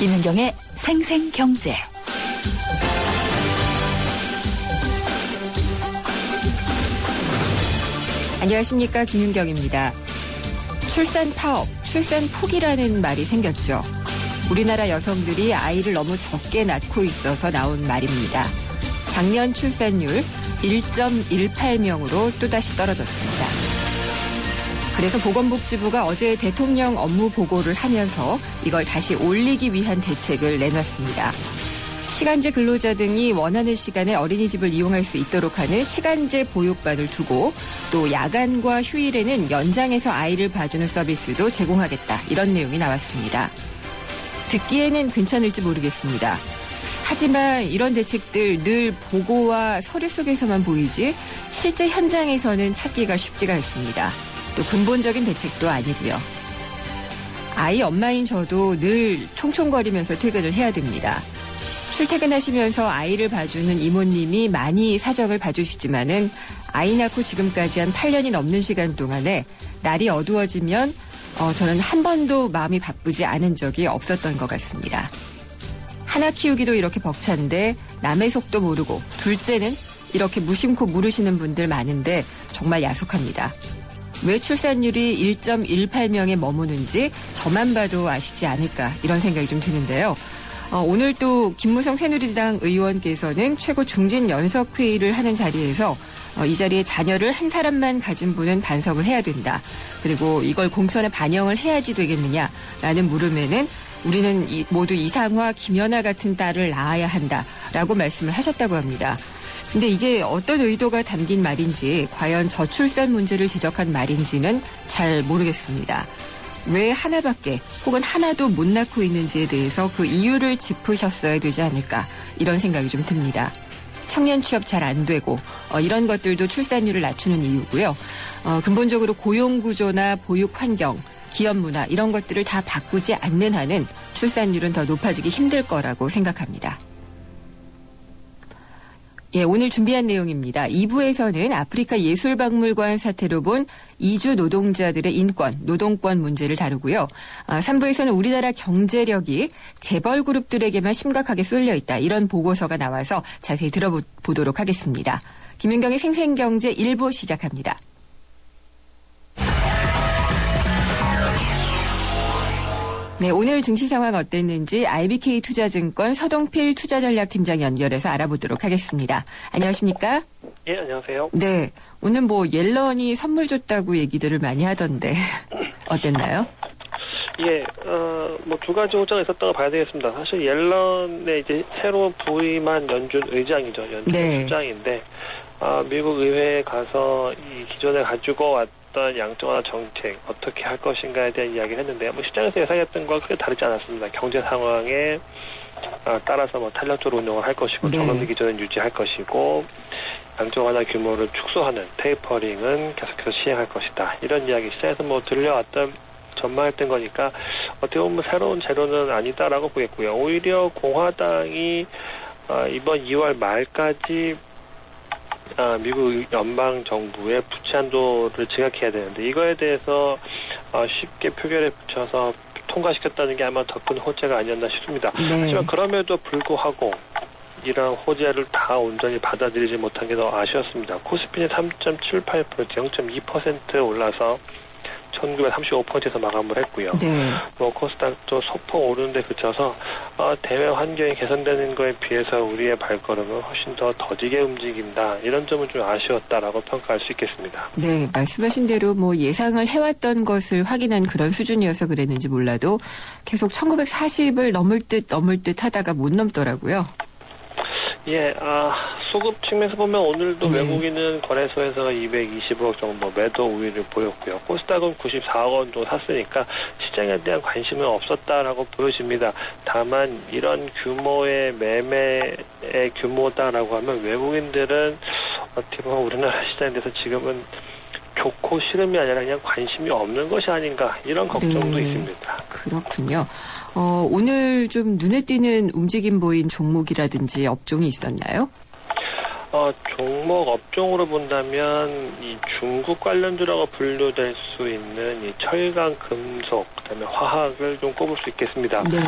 김윤경의 생생경제. 안녕하십니까, 김윤경입니다. 출산 파업, 출산 포기라는 말이 생겼죠. 우리나라 여성들이 아이를 너무 적게 낳고 있어서 나온 말입니다. 작년 출산율 1.18명으로 또다시 떨어졌습니다. 그래서 보건복지부가 어제 대통령 업무 보고를 하면서 이걸 다시 올리기 위한 대책을 내놨습니다. 시간제 근로자 등이 원하는 시간에 어린이집을 이용할 수 있도록 하는 시간제 보육반을 두고 또 야간과 휴일에는 연장해서 아이를 봐주는 서비스도 제공하겠다. 이런 내용이 나왔습니다. 듣기에는 괜찮을지 모르겠습니다. 하지만 이런 대책들 늘 보고와 서류 속에서만 보이지 실제 현장에서는 찾기가 쉽지가 않습니다. 또 근본적인 대책도 아니고요. 아이 엄마인 저도 늘 총총거리면서 퇴근을 해야 됩니다. 출퇴근하시면서 아이를 봐주는 이모님이 많이 사정을 봐주시지만은 아이 낳고 지금까지 한 8년이 넘는 시간 동안에 날이 어두워지면 저는 한 번도 마음이 바쁘지 않은 적이 없었던 것 같습니다. 하나 키우기도 이렇게 벅찬데 남의 속도 모르고 둘째는 이렇게 무심코 물으시는 분들 많은데 정말 야속합니다. 왜 출산율이 1.18명에 머무는지 저만 봐도 아시지 않을까 이런 생각이 좀 드는데요. 오늘 또 김무성 새누리당 의원께서는 최고 중진 연석회의를 하는 자리에서 이 자리에 자녀를 한 사람만 가진 분은 반성을 해야 된다. 그리고 이걸 공천에 반영을 해야지 되겠느냐라는 물음에는 우리는 모두 이상화, 김연아 같은 딸을 낳아야 한다라고 말씀을 하셨다고 합니다. 근데 이게 어떤 의도가 담긴 말인지 과연 저출산 문제를 지적한 말인지는 잘 모르겠습니다. 왜 하나밖에 혹은 하나도 못 낳고 있는지에 대해서 그 이유를 짚으셨어야 되지 않을까 이런 생각이 좀 듭니다. 청년 취업 잘 안 되고 이런 것들도 출산율을 낮추는 이유고요. 근본적으로 고용구조나 보육환경, 기업 문화 이런 것들을 다 바꾸지 않는 한은 출산율은 더 높아지기 힘들 거라고 생각합니다. 예, 오늘 준비한 내용입니다. 2부에서는 아프리카 예술박물관 사태로 본 이주 노동자들의 인권, 노동권 문제를 다루고요. 3부에서는 우리나라 경제력이 재벌 그룹들에게만 심각하게 쏠려 있다. 이런 보고서가 나와서 자세히 들어보도록 하겠습니다. 김윤경의 생생경제 1부 시작합니다. 네, 오늘 증시 상황 어땠는지 IBK 투자증권 서동필 투자전략팀장 연결해서 알아보도록 하겠습니다. 안녕하십니까? 예, 안녕하세요. 네, 오늘 옐런이 선물 줬다고 얘기들을 많이 하던데 어땠나요? 예, 두 가지 호재가 있었다고 봐야 되겠습니다. 사실 옐런의 이제 새로 부임한 연준 의장이죠. 연준 의장인데, 미국 의회에 가서 이 기존에 가지고 왔던 양적완화 정책 어떻게 할 것인가에 대한 이야기를 했는데요. 시장에서 예상했던 건 크게 다르지 않았습니다. 경제 상황에 따라서 탄력적으로 운영을 할 것이고, 저금리 기조는 유지할 것이고, 양적완화 규모를 축소하는 테이퍼링은 계속해서 시행할 것이다. 이런 이야기 시장에서 들려왔던 전망했던 거니까 어떻게 보면 새로운 재료는 아니다라고 보겠고요. 오히려 공화당이 이번 2월 말까지 미국 연방 정부의 부채 한도를 지각해야 되는데 이거에 대해서 쉽게 표결에 붙여서 통과시켰다는 게 아마 더 큰 호재가 아니었나 싶습니다. 하지만 그럼에도 불구하고 이런 호재를 다 온전히 받아들이지 못한 게 더 아쉬웠습니다. 코스피는 3.78%, 0.2% 올라서 1935포인트에서 마감을 했고요. 코스닥도 소폭 오르는데 그쳐서 대외 환경이 개선되는 거에 비해서 우리의 발걸음은 훨씬 더 더디게 움직인다. 이런 점은 좀 아쉬웠다라고 평가할 수 있겠습니다. 네, 말씀하신 대로 예상을 해왔던 것을 확인한 그런 수준이어서 그랬는지 몰라도 계속 1940을 넘을 듯 하다가 못 넘더라고요. 예, 소급 측면에서 보면 오늘도 외국인은 거래소에서 220억 정도 매도 우위를 보였고요. 코스닥은 94억 원 정도 샀으니까 시장에 대한 관심은 없었다라고 보여집니다. 다만 이런 규모의 매매의 규모다라고 하면 외국인들은 어떻게 보면 우리나라 시장에 대해서 지금은 좋고 싫음이 아니라 그냥 관심이 없는 것이 아닌가 이런 걱정도 있습니다. 그렇군요. 오늘 좀 눈에 띄는 움직임 보인 종목이라든지 업종이 있었나요? 종목 업종으로 본다면 이 중국 관련주라고 분류될 수 있는 이 철강, 금속, 그다음에 화학을 좀 꼽을 수 있겠습니다. 네.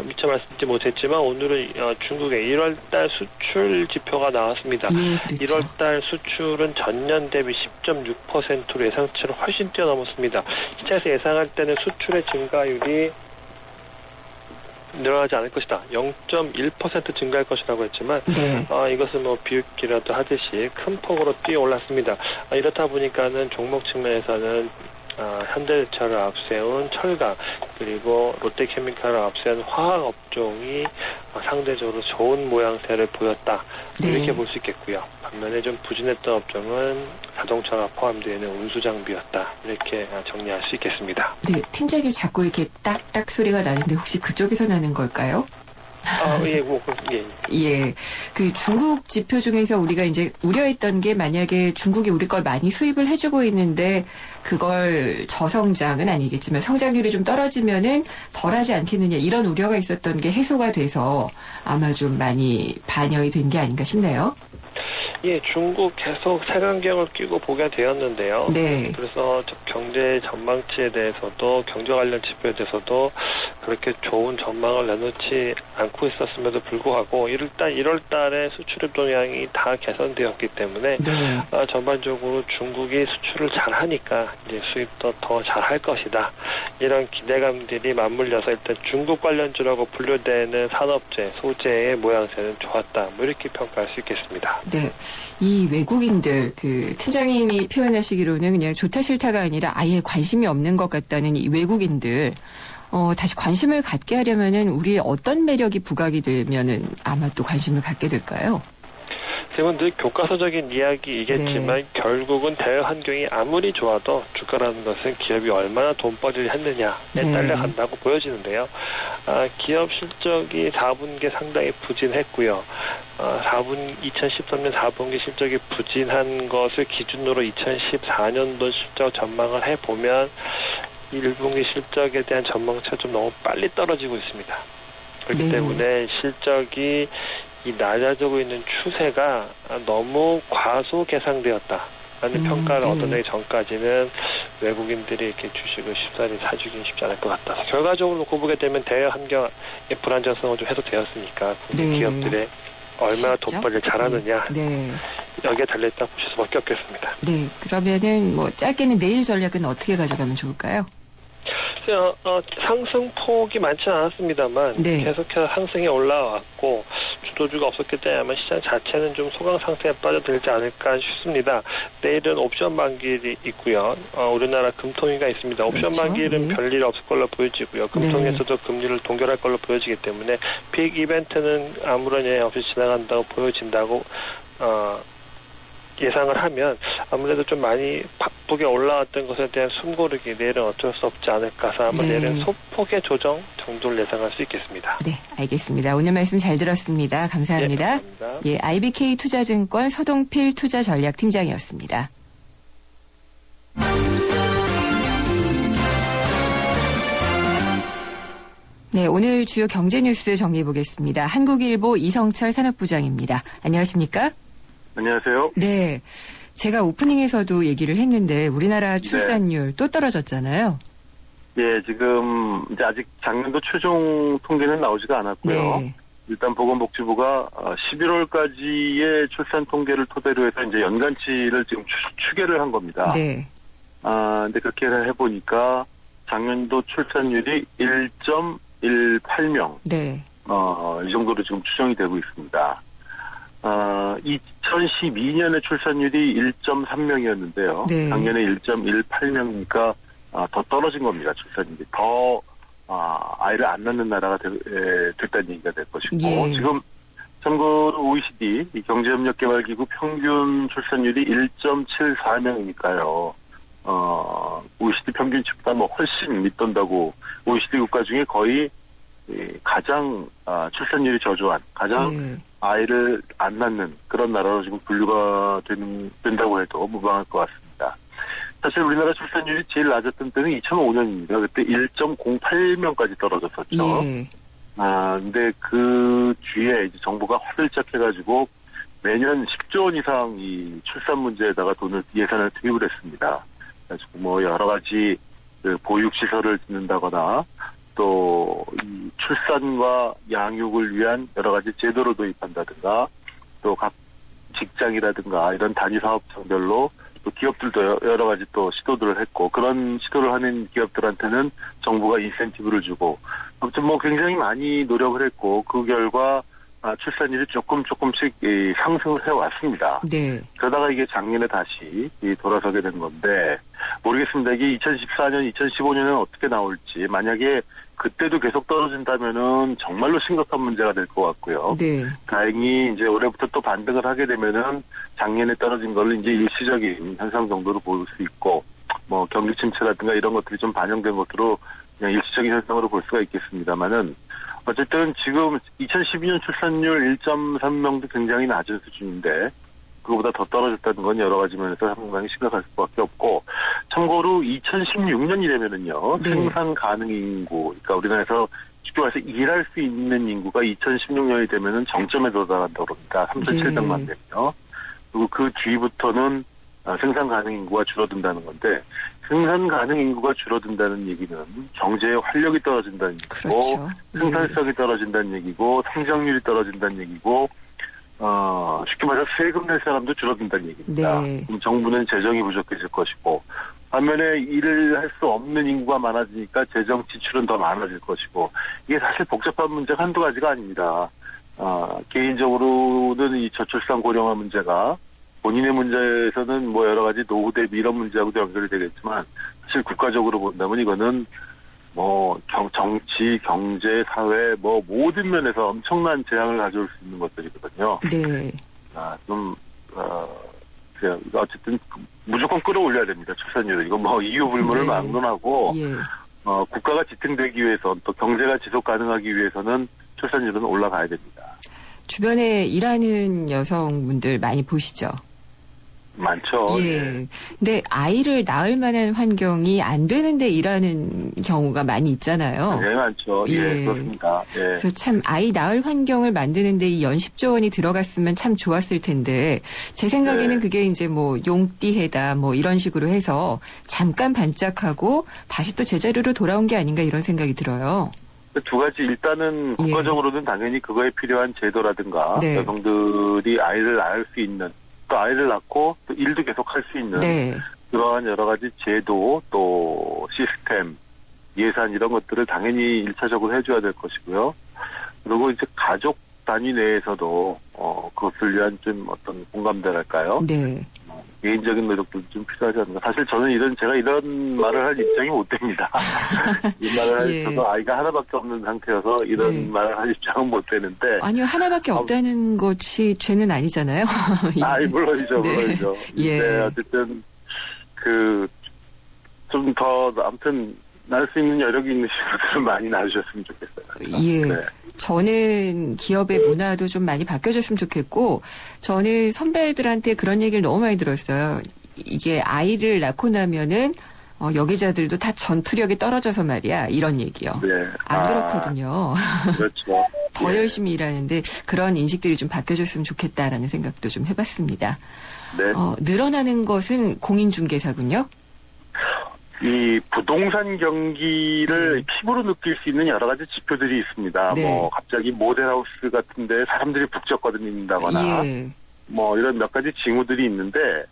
미처 말씀드리지 못했지만 오늘은 중국의 1월달 수출 지표가 나왔습니다. 예, 그렇죠. 1월달 수출은 전년 대비 10.6%로 예상치를 훨씬 뛰어넘었습니다. 시장에서 예상할 때는 수출의 증가율이 늘어나지 않을 것이다. 0.1% 증가할 것이라고 했지만 네. 이것은 뭐 비웃기라도 하듯이 큰 폭으로 뛰어올랐습니다. 이렇다 보니까는 종목 측면에서는 현대제철을 앞세운 철강 그리고 롯데케미칼을 앞세운 화학 업종이 상대적으로 좋은 모양새를 보였다. 네. 이렇게 볼 수 있겠고요. 반면에 좀 부진했던 업종은 자동차가 포함되어 있는 운수장비였다. 이렇게 정리할 수 있겠습니다. 네, 팀장님 자꾸 이렇게 딱딱 소리가 나는데 혹시 그쪽에서 나는 걸까요? 예. 예. 그 중국 지표 중에서 우리가 이제 우려했던 게 만약에 중국이 우리 걸 많이 수입을 해주고 있는데 그걸 저성장은 아니겠지만 성장률이 좀 떨어지면은 덜하지 않겠느냐 이런 우려가 있었던 게 해소가 돼서 아마 좀 많이 반영이 된 게 아닌가 싶네요. 예, 중국 계속 색안경을 끼고 보게 되었는데요. 네. 그래서 경제 전망치에 대해서도 경제 관련 지표에 대해서도 그렇게 좋은 전망을 내놓지 않고 있었음에도 불구하고 1월 달에 수출입 동향이 다 개선되었기 때문에 네. 전반적으로 중국이 수출을 잘하니까 이제 수입도 더 잘할 것이다. 이런 기대감들이 맞물려서 일단 중국 관련주라고 분류되는 산업재, 소재의 모양새는 좋았다. 뭐 이렇게 평가할 수 있겠습니다. 네. 이 외국인들, 팀장님이 표현하시기로는 그냥 좋다 싫다가 아니라 아예 관심이 없는 것 같다는 이 외국인들, 다시 관심을 갖게 하려면은 우리의 어떤 매력이 부각이 되면은 아마 또 관심을 갖게 될까요? 지금은 늘 교과서적인 이야기이겠지만 네. 결국은 대외 환경이 아무리 좋아도 주가라는 것은 기업이 얼마나 돈벌이를 했느냐에 네. 딸려간다고 보여지는데요. 기업 실적이 4분기 상당히 부진했고요. 2013년 4분기 실적이 부진한 것을 기준으로 2014년도 실적 전망을 해보면 1분기 실적에 대한 전망치가 좀 너무 빨리 떨어지고 있습니다. 그렇기 네. 때문에 실적이 이 낮아지고 있는 추세가 너무 과소 계상되었다라는 평가를 네. 얻어내기 전까지는 외국인들이 이렇게 주식을 쉽사리 사주긴 쉽지 않을 것 같아서 결과적으로 놓고 보게 되면 대외 환경의 불안정성은 좀 해소되었으니까 네. 기업들의 얼마나 진짜? 돈벌이를 잘하느냐 네. 여기에 달려있다 보실 수밖에 없겠습니다. 네. 그러면은 짧게는 내일 전략은 어떻게 가져가면 좋을까요? 상승폭이 많지 않았습니다만 네. 계속해서 상승이 올라왔고 주도주가 없었기 때문에 아마 시장 자체는 좀 소강 상태에 빠져들지 않을까 싶습니다. 내일은 옵션 만기일이 있고요. 우리나라 금통위가 있습니다. 옵션 그렇죠. 만기일은 네. 별일 없을 걸로 보여지고요. 금통위에서도 금리를 동결할 걸로 보여지기 때문에 빅 이벤트는 아무런 예외 없이 지나간다고 보여진다고 예상을 하면 아무래도 좀 많이 바쁘게 올라왔던 것에 대한 숨고르기 내일은 어쩔 수 없지 않을까 해서 아마 네. 내일은 소폭의 조정 정도를 예상할 수 있겠습니다. 네, 알겠습니다. 오늘 말씀 잘 들었습니다. 감사합니다. 네, 감사합니다. 예, IBK 투자증권 서동필 투자전략팀장이었습니다. 네, 오늘 주요 경제 뉴스 정리해 보겠습니다. 한국일보 이성철 산업부장입니다. 안녕하십니까? 안녕하세요. 네. 제가 오프닝에서도 얘기를 했는데 우리나라 출산율 또 떨어졌잖아요. 예, 지금 이제 아직 작년도 최종 통계는 나오지가 않았고요. 네. 일단 보건복지부가 11월까지의 출산 통계를 토대로 해서 이제 연간치를 지금 추계를 한 겁니다. 네. 근데 그렇게 해보니까 작년도 출산율이 1.18명. 네. 이 정도로 지금 추정이 되고 있습니다. 2012년에 출산율이 1.3명이었는데요. 네. 작년에 1.18명이니까 더 떨어진 겁니다. 출산율이. 더 아이를 안 낳는 나라가 됐다는 얘기가 될 것이고 예. 지금 참고로 OECD 이 경제협력개발기구 평균 출산율이 1.74명이니까요. OECD 평균치보다 훨씬 밑돈다고 된다고 OECD 국가 중에 거의 가장 출산율이 저조한 가장 네. 아이를 안 낳는 그런 나라로 지금 분류가 된다고 해도 무방할 것 같습니다. 사실 우리나라 출산율이 제일 낮았던 때는 2005년입니다. 그때 1.08명까지 떨어졌었죠. 예. 근데 그 뒤에 이제 정부가 화들짝 해가지고 매년 10조 원 이상 이 출산 문제에다가 예산을 투입을 했습니다. 그래서 뭐 여러 가지 그 보육시설을 짓는다거나 또 이 출산과 양육을 위한 여러 가지 제도를 도입한다든가 또 각 직장이라든가 이런 단위 사업장별로 또 기업들도 여러 가지 또 시도들을 했고 그런 시도를 하는 기업들한테는 정부가 인센티브를 주고 아무튼 뭐 굉장히 많이 노력을 했고 그 결과 출산율이 조금씩 상승을 해왔습니다. 네. 그러다가 이게 작년에 다시 돌아서게 된 건데 모르겠습니다. 이게 2014년, 2015년에는 어떻게 나올지 만약에 그때도 계속 떨어진다면은 정말로 심각한 문제가 될 것 같고요. 네. 다행히 이제 올해부터 또 반등을 하게 되면은 작년에 떨어진 걸 이제 일시적인 현상 정도로 볼 수 있고 뭐 경기 침체라든가 이런 것들이 좀 반영된 것으로 그냥 일시적인 현상으로 볼 수가 있겠습니다만은 어쨌든 지금 2012년 출산율 1.3명도 굉장히 낮은 수준인데 그거보다 더 떨어졌다는 건 여러 가지 면에서 상당히 심각할 수밖에 없고 참고로 2016년이라면은요 네. 생산 가능 인구 그러니까 우리나라에서 쉽게 말해서 일할 수 있는 인구가 2016년이 되면은 정점에 도달한다고 합니다. 3,700만 명이요. 그리고 그 뒤부터는 생산 가능 인구가 줄어든다는 건데 생산 가능 인구가 줄어든다는 얘기는 경제의 활력이 떨어진다는 얘기고 그렇죠. 생산성이 떨어진다는 얘기고 성장률이 떨어진다는 얘기고 쉽게 말해서 세금 낼 사람도 줄어든다는 얘기입니다. 네. 그럼 정부는 재정이 부족해질 것이고 반면에 일을 할 수 없는 인구가 많아지니까 재정 지출은 더 많아질 것이고 이게 사실 복잡한 문제가 한두 가지가 아닙니다. 개인적으로는 이 저출산 고령화 문제가 본인의 문제에서는 뭐 여러 가지 노후 대비 이런 문제하고도 연결이 되겠지만 사실 국가적으로 본다면 이거는 뭐 정치, 경제, 사회 뭐 모든 면에서 엄청난 재앙을 가져올 수 있는 것들이거든요. 네. 어쨌든 무조건 끌어올려야 됩니다. 출산율을. 이건 뭐 이유 불문을 네. 막론하고 예. 국가가 지탱되기 위해서 또 경제가 지속 가능하기 위해서는 출산율은 올라가야 됩니다. 주변에 일하는 여성분들 많이 보시죠? 많죠. 예. 근데 아이를 낳을 만한 환경이 안 되는데 일하는 경우가 많이 있잖아요. 네, 많죠. 예. 그렇습니다. 예. 그래서 참 아이 낳을 환경을 만드는데 이 연 10조 원이 들어갔으면 참 좋았을 텐데 제 생각에는 네. 그게 이제 뭐 용띠해다 뭐 이런 식으로 해서 잠깐 반짝하고 다시 또 제자리로 돌아온 게 아닌가 이런 생각이 들어요. 두 가지 일단은 국가적으로는 당연히 그거에 필요한 제도라든가 네. 여성들이 아이를 낳을 수 있는 또 아이를 낳고 또 일도 계속 할 수 있는 네. 그러한 여러 가지 제도 또 시스템 예산 이런 것들을 당연히 1차적으로 해줘야 될 것이고요. 그리고 이제 가족 단위 내에서도 그것을 위한 좀 어떤 공감대랄까요? 네. 개인적인 노력도 좀 필요하지 않나. 사실 저는 제가 이런 말을 할 입장이 못 됩니다. 이 말을 할, 예. 저도 아이가 하나밖에 없는 상태여서 이런 네. 말을 할 입장은 못 되는데. 아니요, 하나밖에 없다는 것이 죄는 아니잖아요. 물론이죠, 네. 물론이죠. 예. 네, 어쨌든, 좀 더, 아무튼, 낳을 수 있는 여력이 있는 친구들을 많이 낳으셨으면 좋겠어요. 예. 네. 저는 기업의 문화도 좀 많이 바뀌어졌으면 좋겠고, 저는 선배들한테 그런 얘기를 너무 많이 들었어요. 이게 아이를 낳고 나면은, 여기자들도 다 전투력이 떨어져서 말이야. 이런 얘기요. 네. 안 그렇거든요. 그렇죠. 더 예. 열심히 일하는데 그런 인식들이 좀 바뀌어졌으면 좋겠다라는 생각도 좀 해봤습니다. 네. 늘어나는 것은 공인중개사군요. 이 부동산 경기를 피부로 느낄 수 있는 여러 가지 지표들이 있습니다. 네. 뭐 갑자기 모델하우스 같은데 사람들이 북적거린다거나 예. 뭐 이런 몇 가지 징후들이 있는데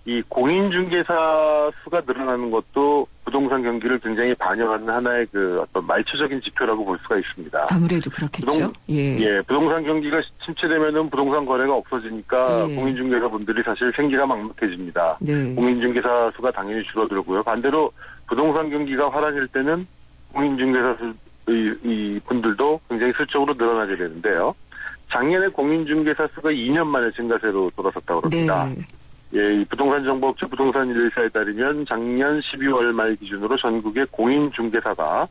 이 공인중개사 수가 늘어나는 것도 부동산 경기를 굉장히 반영하는 하나의 어떤 말초적인 지표라고 볼 수가 있습니다. 아무래도 그렇겠죠. 예. 부동산 경기가 침체되면은 부동산 거래가 없어지니까 예. 공인중개사 분들이 사실 생기가 막막해집니다. 네. 공인중개사 수가 당연히 줄어들고요. 반대로 부동산 경기가 활황일 때는 공인중개사 이 분들도 굉장히 수적으로 늘어나게 되는데요. 작년에 공인중개사 수가 2년 만에 증가세로 돌아섰다고 합니다. 네. 이 부동산정보업체 부동산일사에 따르면 작년 12월 말 기준으로 전국의 공인중개사가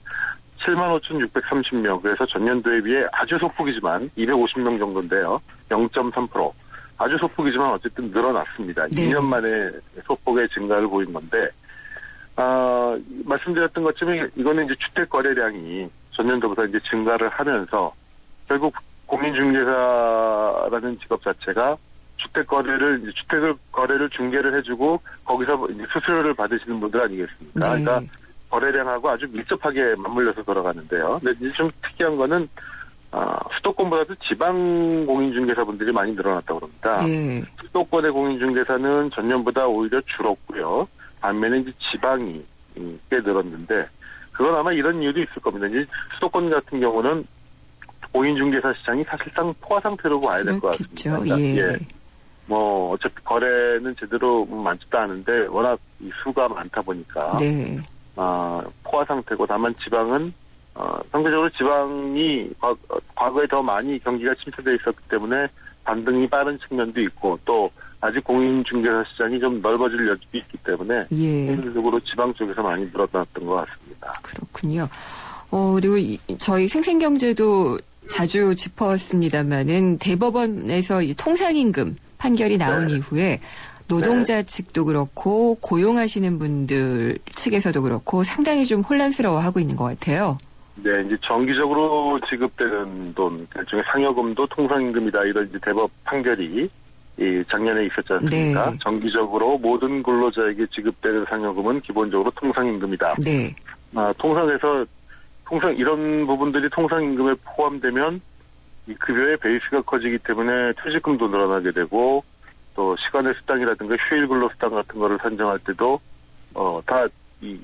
75,630명, 그래서 전년도에 비해 아주 소폭이지만 250명 정도인데요. 0.3%. 아주 소폭이지만 어쨌든 늘어났습니다. 네. 2년 만에 소폭의 증가를 보인 건데, 말씀드렸던 것처럼 이거는 이제 주택 거래량이 전년도보다 이제 증가를 하면서 결국 공인중개사라는 직업 자체가 주택을 거래를 중개를 해주고 거기서 이제 수수료를 받으시는 분들 아니겠습니까? 네. 그러니까 거래량하고 아주 밀접하게 맞물려서 돌아가는데요. 근데 이제 좀 특이한 거는 수도권보다도 지방 공인중개사분들이 많이 늘어났다고 합니다. 네. 수도권의 공인중개사는 전년보다 오히려 줄었고요. 반면에 이제 지방이 꽤 늘었는데 그건 아마 이런 이유도 있을 겁니다. 이제 수도권 같은 경우는 공인중개사 시장이 사실상 포화 상태로 봐야 될 것 같습니다. 그렇겠죠. 예. 뭐 어차피 거래는 제대로 많지도 않은데 워낙 이 수가 많다 보니까 네. 포화 상태고 다만 지방은 상대적으로 지방이 과거에 더 많이 경기가 침체되어 있었기 때문에 반등이 빠른 측면도 있고 또 아직 공인중개사 시장이 좀 넓어질 여지도 있기 때문에 예. 전체적으로 지방 쪽에서 많이 늘어났던 것 같습니다. 그렇군요. 그리고 저희 생생경제도 자주 짚었습니다마는 대법원에서 이 통상임금 판결이 나온 네. 이후에 노동자 측도 그렇고 고용하시는 분들 측에서도 그렇고 상당히 좀 혼란스러워하고 있는 것 같아요. 네, 이제 정기적으로 지급되는 돈, 일종의 상여금도 통상임금이다 이런 이제 대법 판결이 작년에 있었지 않습니까? 네. 정기적으로 모든 근로자에게 지급되는 상여금은 기본적으로 통상임금이다. 네. 통상 이런 부분들이 통상임금에 포함되면 이 급여의 베이스가 커지기 때문에 퇴직금도 늘어나게 되고 또 시간의 수당이라든가 휴일 근로 수당 같은 거를 산정할 때도 다 이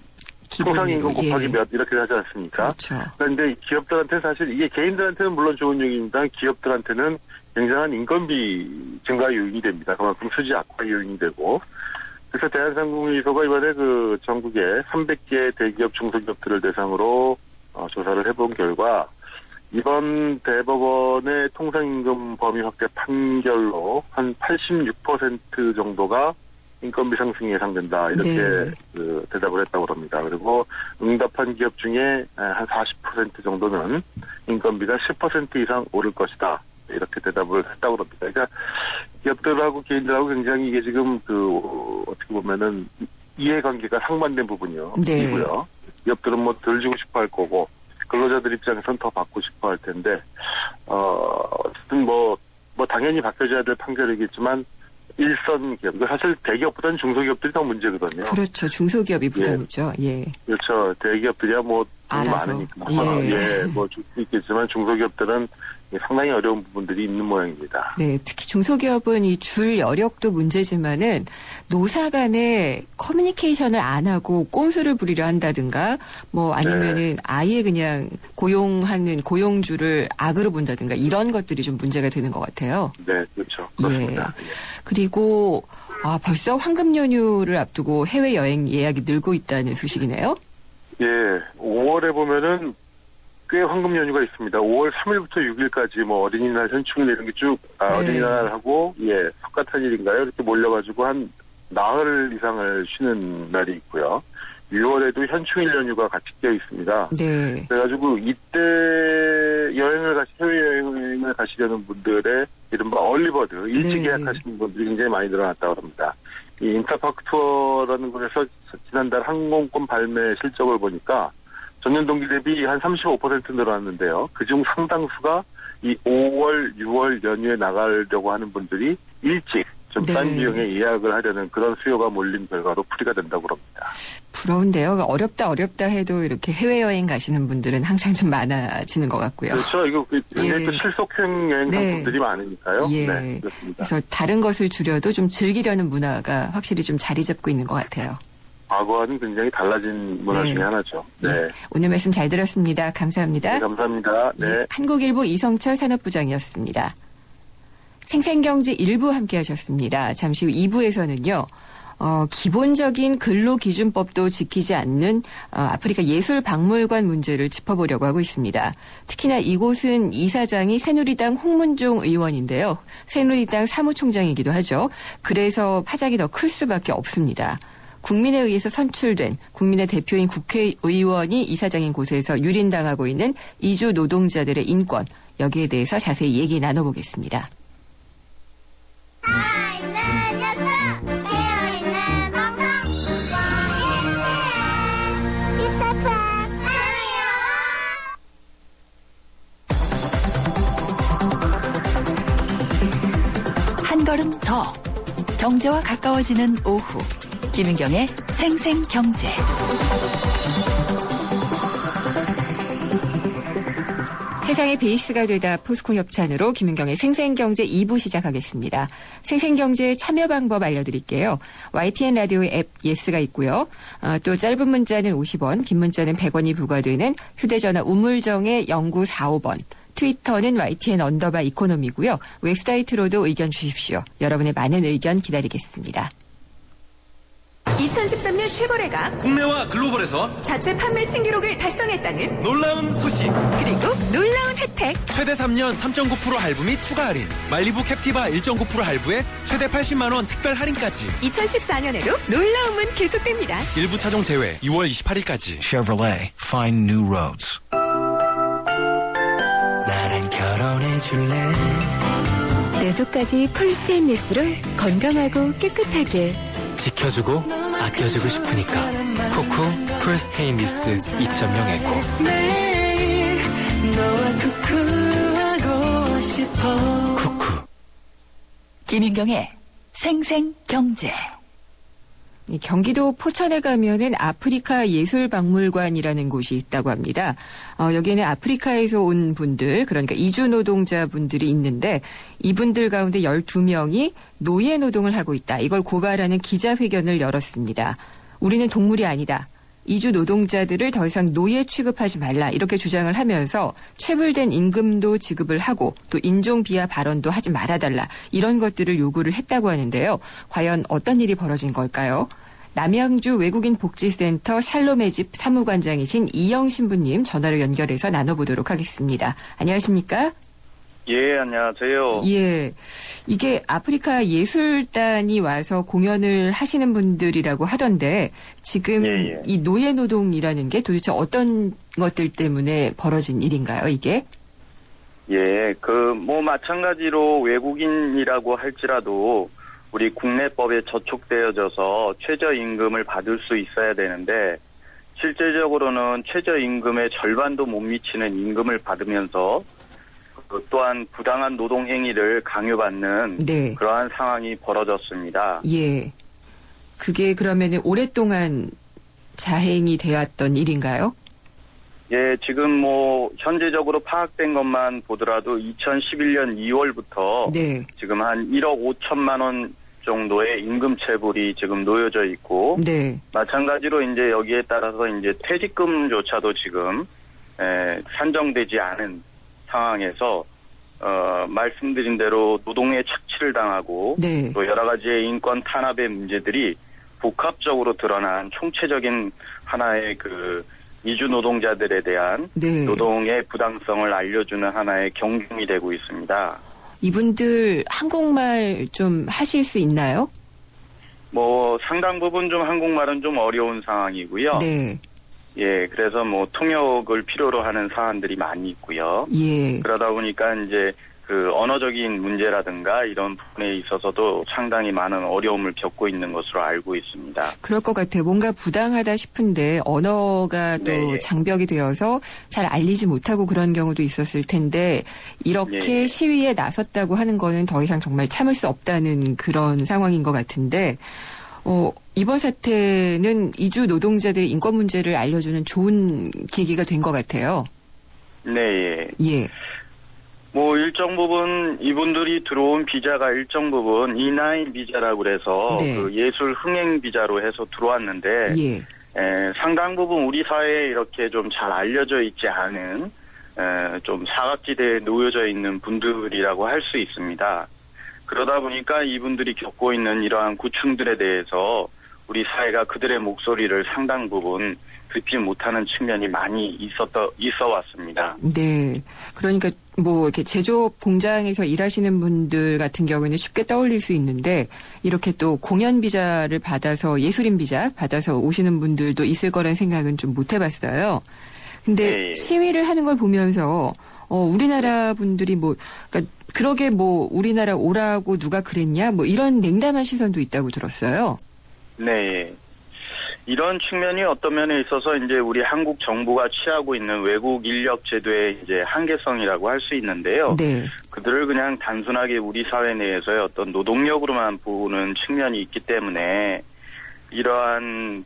통상임금 곱하기 몇 이렇게 하지 않습니까? 그렇죠. 그런데 기업들한테 사실 이게 개인들한테는 물론 좋은 얘기입니다. 기업들한테는 굉장한 인건비 증가 요인이 됩니다. 그만큼 수지 악화 요인이 되고. 그래서 대한상공회의소가 이번에 그 전국의 300개 대기업 중소기업들을 대상으로 조사를 해본 결과 이번 대법원의 통상임금 범위 확대 판결로 한 86% 정도가 인건비 상승이 예상된다. 이렇게 네. 대답을 했다고 합니다. 그리고 응답한 기업 중에 한 40% 정도는 인건비가 10% 이상 오를 것이다. 이렇게 대답을 했다고 합니다. 그러니까 기업들하고 개인들하고 굉장히 이게 지금 어떻게 보면은 이해관계가 상반된 부분이고요. 네. 기업들은 뭐 덜 주고 싶어 할 거고 근로자들 입장에서는 더 받고 싶어 할 텐데 어쨌든 뭐 당연히 바뀌어져야 될 판결이겠지만 일선 기업, 사실 대기업보다는 중소기업들이 더 문제거든요. 그렇죠. 중소기업이 부담이죠. 예. 그렇죠. 대기업들이야 뭐 돈이 알아서. 많으니까. 예. 뭐 줄 수 있겠지만 중소기업들은 상당히 어려운 부분들이 있는 모양입니다. 네, 특히 중소기업은 이 줄 여력도 문제지만은 노사 간에 커뮤니케이션을 안 하고 꼼수를 부리려 한다든가 뭐 아니면은 아예 그냥 고용하는 고용주를 악으로 본다든가 이런 것들이 좀 문제가 되는 것 같아요. 네, 그렇죠. 그렇습니다. 예. 그리고 벌써 황금 연휴를 앞두고 해외 여행 예약이 늘고 있다는 소식이네요. 예, 5월에 보면은 꽤 황금 연휴가 있습니다. 5월 3일부터 6일까지 뭐 어린이날, 현충일 이런 게 쭉 어린이날하고 석가탄일인가요? 이렇게 몰려가지고 한 나흘 이상을 쉬는 날이 있고요. 6월에도 현충일 연휴가 같이 껴 있습니다. 네. 그래가지고 이때 해외여행을 가시려는 분들의 이른바 얼리버드, 일찍 네. 예약하시는 분들이 굉장히 많이 늘어났다고 합니다. 이 인터파크 투어라는 곳에서 지난달 항공권 발매 실적을 보니까 전년 동기 대비 한 35% 늘어났는데요. 그중 상당수가 이 5월, 6월 연휴에 나가려고 하는 분들이 일찍 좀 싼 네. 비용에 예약을 하려는 그런 수요가 몰린 결과로 풀이가 된다고 합니다. 부러운데요. 어렵다 해도 이렇게 해외여행 가시는 분들은 항상 좀 많아지는 것 같고요. 그렇죠. 이거 굉장히 예. 또 실속형 여행 네. 상품들이 많으니까요. 예. 네, 그렇습니다. 그래서 다른 것을 줄여도 좀 즐기려는 문화가 확실히 좀 자리 잡고 있는 것 같아요. 과거와는 굉장히 달라진 문화 네. 중에 하나죠. 네. 네. 오늘 말씀 잘 들었습니다. 감사합니다. 네, 감사합니다. 네. 예, 한국일보 이성철 산업부장이었습니다. 생생경제 1부 함께 하셨습니다. 잠시 후 2부에서는요. 기본적인 근로기준법도 지키지 않는 아프리카 예술박물관 문제를 짚어보려고 하고 있습니다. 특히나 이곳은 이사장이 새누리당 홍문종 의원인데요. 새누리당 사무총장이기도 하죠. 그래서 파장이 더 클 수밖에 없습니다. 국민에 의해서 선출된 국민의 대표인 국회의원이 이사장인 곳에서 유린당하고 있는 이주 노동자들의 인권, 여기에 대해서 자세히 얘기 나눠보겠습니다. 한 걸음 조금 더 경제와 가까워지는 오후 김윤경의 생생경제. 세상의 베이스가 되다 포스코 협찬으로 김윤경의 생생경제 2부 시작하겠습니다. 생생경제 참여 방법 알려드릴게요. YTN 라디오의 앱 예스가 있고요. 또 짧은 문자는 50원, 긴 문자는 100원이 부과되는 휴대전화 우물정의 0945번. 트위터는 YTN_이코노미고요. 웹사이트로도 의견 주십시오. 여러분의 많은 의견 기다리겠습니다. 2013년 쉐보레가 국내와 글로벌에서 자체 판매 신기록을 달성했다는 놀라운 소식. 그리고 놀라운 혜택. 최대 3년 3.9% 할부 및 추가 할인. 마일리부 캡티바 1.9% 할부에 최대 80만 원 특별 할인까지. 2014년에도 놀라움은 계속됩니다. 일부 차종 제외 2월 28일까지. Chevrolet, find new roads. 나랑 결혼해 줄래? 내 속까지 풀 스테인리스로 건강하고 깨끗하게 지켜주고 아껴주고 싶으니까 쿠쿠 풀 스테인리스 2.0 에코. 매일 너와 쿠쿠하고 싶어. 쿠쿠. 김윤경의 생생경제. 이 경기도 포천에 가면은 아프리카 예술박물관이라는 곳이 있다고 합니다. 여기에는 아프리카에서 온 분들, 그러니까 이주 노동자분들이 있는데 이분들 가운데 12명이 노예 노동을 하고 있다. 이걸 고발하는 기자회견을 열었습니다. 우리는 동물이 아니다. 이주 노동자들을 더 이상 노예 취급하지 말라. 이렇게 주장을 하면서 체불된 임금도 지급을 하고 또 인종비하 발언도 하지 말아달라. 이런 것들을 요구를 했다고 하는데요. 과연 어떤 일이 벌어진 걸까요? 남양주 외국인 복지센터 샬롬의 집 사무관장이신 이영 신부님 전화로 연결해서 나눠보도록 하겠습니다. 안녕하십니까? 예, 안녕하세요. 예. 이게 아프리카 예술단이 와서 공연을 하시는 분들이라고 하던데 지금 예. 이 노예 노동이라는 게 도대체 어떤 것들 때문에 벌어진 일인가요, 이게? 예, 마찬가지로 외국인이라고 할지라도 우리 국내법에 저촉되어져서 최저임금을 받을 수 있어야 되는데 실제적으로는 최저임금의 절반도 못 미치는 임금을 받으면서 또한 부당한 노동 행위를 강요받는 네. 그러한 상황이 벌어졌습니다. 예. 그게 그러면은 오랫동안 자행이 되었던 일인가요? 예, 지금 현재적으로 파악된 것만 보더라도 2011년 2월부터 네. 지금 한 1억 5천만 원 정도의 임금 체불이 지금 놓여져 있고, 네. 마찬가지로 이제 여기에 따라서 이제 퇴직금조차도 지금, 산정되지 않은 상황에서, 말씀드린 대로 노동의 착취를 당하고, 네. 또 여러 가지의 인권 탄압의 문제들이 복합적으로 드러난 총체적인 하나의 이주 노동자들에 대한 네. 노동의 부당성을 알려주는 하나의 경중이 되고 있습니다. 이분들 한국말 좀 하실 수 있나요? 상당 부분 좀 한국말은 좀 어려운 상황이고요. 네. 예, 그래서 통역을 필요로 하는 사안들이 많이 있고요. 예. 그러다 보니까 이제 언어적인 문제라든가 이런 부분에 있어서도 상당히 많은 어려움을 겪고 있는 것으로 알고 있습니다. 그럴 것 같아요. 뭔가 부당하다 싶은데 언어가 또 네. 장벽이 되어서 잘 알리지 못하고 그런 경우도 있었을 텐데 이렇게 네. 시위에 나섰다고 하는 거는 더 이상 정말 참을 수 없다는 그런 상황인 것 같은데 이번 사태는 이주 노동자들의 인권 문제를 알려주는 좋은 계기가 된 것 같아요. 네. 예. 일정 부분 이분들이 들어온 비자가 일정 부분 E9 비자라고 그래서 네. 예술 흥행 비자로 해서 들어왔는데 예. 상당 부분 우리 사회에 이렇게 좀 잘 알려져 있지 않은 좀 사각지대에 놓여져 있는 분들이라고 할 수 있습니다. 그러다 보니까 이분들이 겪고 있는 이러한 고충들에 대해서 우리 사회가 그들의 목소리를 상당 부분 듣지 못하는 측면이 많이 있어 왔습니다. 네. 그러니까 이렇게 제조업 공장에서 일하시는 분들 같은 경우에는 쉽게 떠올릴 수 있는데 이렇게 또 공연 비자를 받아서 예술인 비자 받아서 오시는 분들도 있을 거란 생각은 좀 못 해봤어요. 근데 네. 시위를 하는 걸 보면서 우리나라 분들이 그러니까 그러게 우리나라 오라고 누가 그랬냐 이런 냉담한 시선도 있다고 들었어요. 네. 이런 측면이 어떤 면에 있어서 이제 우리 한국 정부가 취하고 있는 외국 인력 제도의 이제 한계성이라고 할 수 있는데요. 네. 그들을 그냥 단순하게 우리 사회 내에서의 어떤 노동력으로만 보는 측면이 있기 때문에 이러한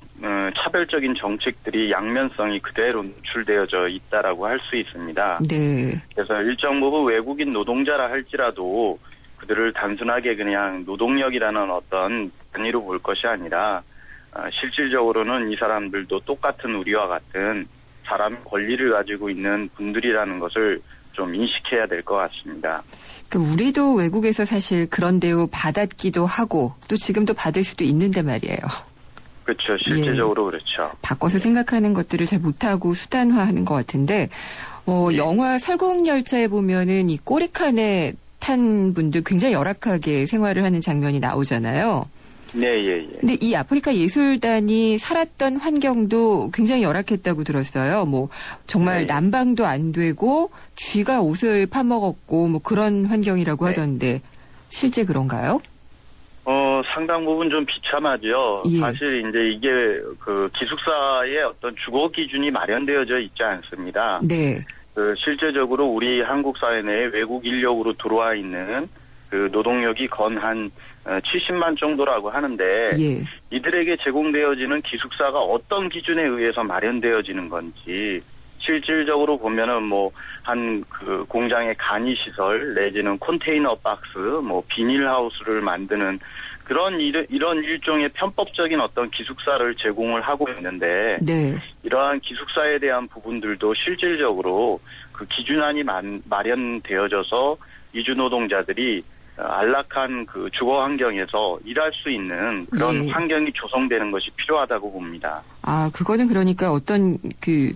차별적인 정책들이 양면성이 그대로 노출되어져 있다라고 할 수 있습니다. 네. 그래서 일정 부분 외국인 노동자라 할지라도 그들을 단순하게 그냥 노동력이라는 어떤 단위로 볼 것이 아니라 실질적으로는 이 사람들도 똑같은 우리와 같은 사람 권리를 가지고 있는 분들이라는 것을 좀 인식해야 될 것 같습니다. 그러니까 우리도 외국에서 사실 그런 대우 받았기도 하고 또 지금도 받을 수도 있는데 말이에요. 그렇죠. 실제적으로 그렇죠. 바꿔서 생각하는 것들을 잘 못하고 수단화하는 것 같은데 영화 설국열차에 보면은 이 꼬리칸에 탄 분들 굉장히 열악하게 생활을 하는 장면이 나오잖아요. 네, 예. 근데 이 아프리카 예술단이 살았던 환경도 굉장히 열악했다고 들었어요. 뭐 정말 네. 난방도 안 되고 쥐가 옷을 파먹었고 뭐 그런 환경이라고 네. 하던데 실제 그런가요? 상당 부분 좀 비참하죠. 예. 사실 이제 이게 그 기숙사의 어떤 주거 기준이 마련되어져 있지 않습니다. 네. 실제적으로 우리 한국 사회 내에 외국 인력으로 들어와 있는 그 노동력이 건 한 70만 정도라고 하는데 예. 이들에게 제공되어지는 기숙사가 어떤 기준에 의해서 마련되어지는 건지 실질적으로 보면은 뭐 한 그 공장의 간이 시설 내지는 컨테이너 박스 뭐 비닐하우스를 만드는 그런 이런 일종의 편법적인 어떤 기숙사를 제공을 하고 있는데 네. 이러한 기숙사에 대한 부분들도 실질적으로 그 기준안이 마련되어져서 이주 노동자들이 안락한 그 주거 환경에서 일할 수 있는 그런 예. 환경이 조성되는 것이 필요하다고 봅니다. 아, 그거는 그러니까 어떤 그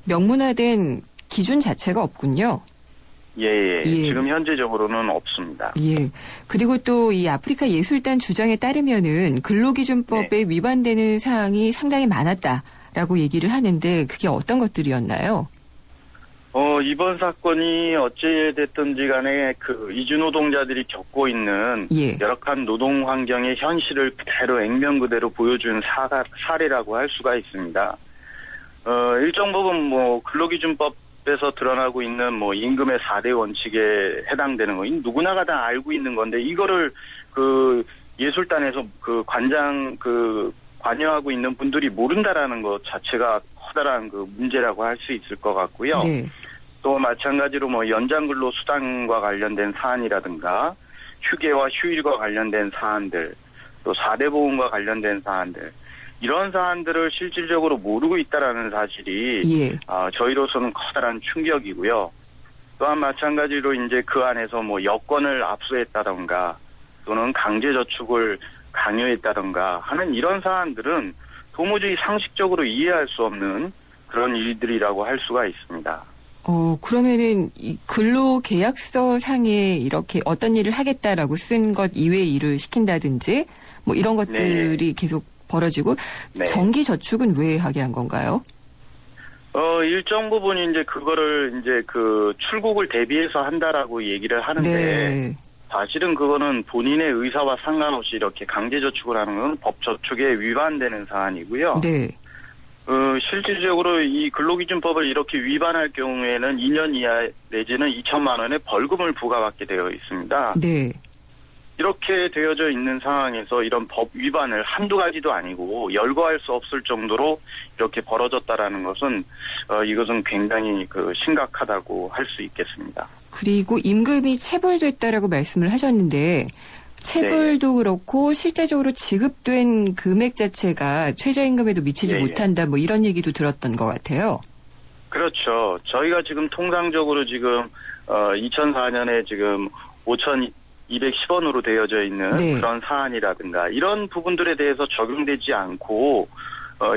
명문화된 기준 자체가 없군요. 예. 예. 지금 현재적으로는 없습니다. 예. 그리고 또 이 아프리카 예술단 주장에 따르면은 근로기준법에 네. 위반되는 사항이 상당히 많았다라고 얘기를 하는데 그게 어떤 것들이었나요? 이번 사건이 어찌됐든지 간에 그 이주 노동자들이 겪고 있는 예. 열악한 노동 환경의 현실을 그대로 액면 그대로 보여준 사례라고 할 수가 있습니다. 일정 부분 뭐 근로기준법에서 드러나고 있는 뭐 임금의 4대 원칙에 해당되는 거 누구나가 다 알고 있는 건데 이거를 그 예술단에서 그 관여하고 있는 분들이 모른다라는 것 자체가 커다란 그 문제라고 할 수 있을 것 같고요. 네. 또 마찬가지로 뭐 연장근로 수당과 관련된 사안이라든가 휴게와 휴일과 관련된 사안들 또 4대 보험과 관련된 사안들 이런 사안들을 실질적으로 모르고 있다라는 사실이 예. 저희로서는 커다란 충격이고요. 또한 마찬가지로 이제 그 안에서 뭐 여권을 압수했다던가 또는 강제저축을 강요했다던가 하는 이런 사안들은 도무지 상식적으로 이해할 수 없는 그런 일들이라고 할 수가 있습니다. 그러면은 이 근로계약서 상에 이렇게 어떤 일을 하겠다라고 쓴 것 이외의 일을 시킨다든지 뭐 이런 것들이 계속 벌어지고 네. 정기저축은 왜 하게 한 건가요? 일정 부분 이제 그거를 이제 그 출국을 대비해서 한다라고 얘기를 하는데 네. 사실은 그거는 본인의 의사와 상관없이 이렇게 강제저축을 하는 건 법저축에 위반되는 사안이고요. 네. 실질적으로 이 근로기준법을 이렇게 위반할 경우에는 2년 이하 내지는 2천만 원의 벌금을 부과받게 되어 있습니다. 네. 이렇게 되어져 있는 상황에서 이런 법 위반을 한두 가지도 아니고 열거할 수 없을 정도로 이렇게 벌어졌다라는 것은 이것은 굉장히 심각하다고 할 수 있겠습니다. 그리고 임금이 체불됐다라고 말씀을 하셨는데 체불도 네. 그렇고 실제적으로 지급된 금액 자체가 최저임금에도 미치지 예, 못한다 뭐 이런 얘기도 들었던 것 같아요. 그렇죠. 저희가 지금 통상적으로 지금 2004년에 지금 5,210원으로 되어져 있는 네. 그런 사안이라든가 이런 부분들에 대해서 적용되지 않고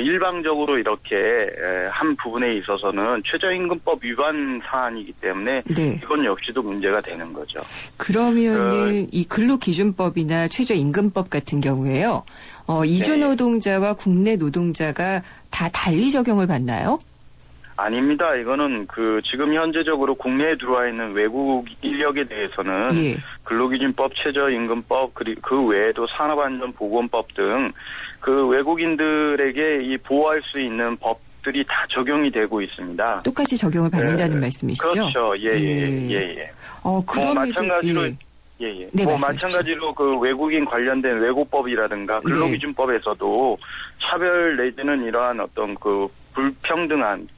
일방적으로 이렇게 한 부분에 있어서는 최저임금법 위반 사안이기 때문에 네. 이건 역시도 문제가 되는 거죠. 그러면은 이 근로기준법이나 최저임금법 같은 경우에요. 이주 네. 노동자와 국내 노동자가 다 달리 적용을 받나요? 아닙니다. 이거는 지금 현재적으로 국내에 들어와 있는 외국 인력에 대해서는 예. 근로기준법, 최저임금법, 그리고 그 외에도 산업안전보건법 등 그 외국인들에게 이 보호할 수 있는 법들이 다 적용이 되고 있습니다. 똑같이 적용을 받는다는 말씀이시죠? 그렇죠. 예. 그럼에도 마찬가지로 네, 뭐 말씀하십시오. 마찬가지로 그 외국인 관련된 외국법이라든가 근로기준법에서도 차별 내지는 이러한 어떤 그 불평등한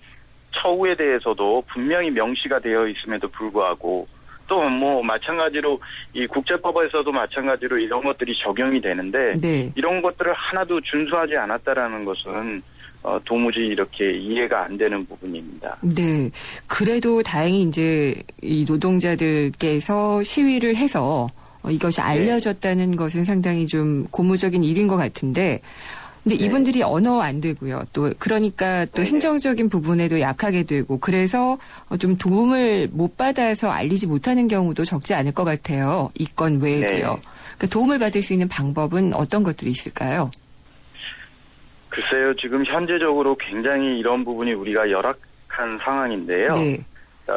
처우에 대해서도 분명히 명시가 되어 있음에도 불구하고 또 뭐 마찬가지로 이 국제법에서도 마찬가지로 이런 것들이 적용이 되는데 네. 이런 것들을 하나도 준수하지 않았다라는 것은 도무지 이렇게 이해가 안 되는 부분입니다. 네. 그래도 다행히 이제 이 노동자들께서 시위를 해서 이것이 알려졌다는 것은 상당히 좀 고무적인 일인 것 같은데 근데 이분들이 언어 안 되고요. 또 그러니까 또 행정적인 부분에도 약하게 되고 그래서 좀 도움을 못 받아서 알리지 못하는 경우도 적지 않을 것 같아요. 이 건 외에도요. 그러니까 도움을 받을 수 있는 방법은 어떤 것들이 있을까요? 글쎄요. 지금 현재적으로 굉장히 이런 부분이 우리가 열악한 상황인데요. 네.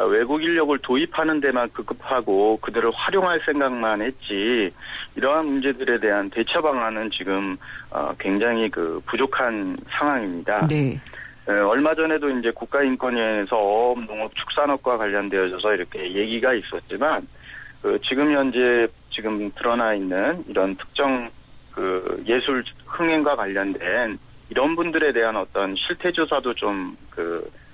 외국 인력을 도입하는 데만 급급하고 그들을 활용할 생각만 했지 이러한 문제들에 대한 대처 방안은 지금 굉장히 부족한 상황입니다. 네. 얼마 전에도 이제 국가인권위에서 어업, 농업, 축산업과 관련되어져서 이렇게 얘기가 있었지만 지금 현재 지금 드러나 있는 이런 특정 예술 흥행과 관련된 이런 분들에 대한 어떤 실태 조사도 좀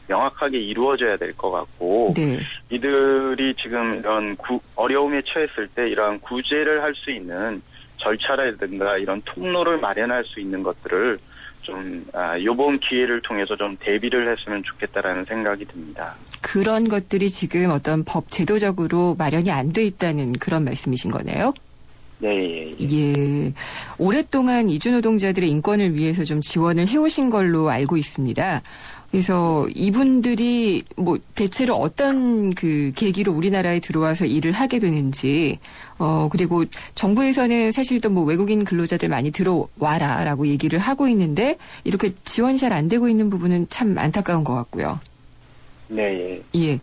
명확하게 이루어져야 될 것 같고 네. 이들이 지금 이런 어려움에 처했을 때 이러한 구제를 할 수 있는 절차라든가 이런 통로를 마련할 수 있는 것들을 좀 이번 기회를 통해서 좀 대비를 했으면 좋겠다라는 생각이 듭니다. 그런 것들이 지금 어떤 법 제도적으로 마련이 안 돼 있다는 그런 말씀이신 거네요? 네. 예. 오랫동안 이주 노동자들의 인권을 위해서 좀 지원을 해오신 걸로 알고 있습니다. 그래서 이분들이 대체로 어떤 계기로 우리나라에 들어와서 일을 하게 되는지, 그리고 정부에서는 사실 또 외국인 근로자들 많이 들어와라라고 얘기를 하고 있는데, 이렇게 지원이 잘 안 되고 있는 부분은 참 안타까운 것 같고요. 네. 예.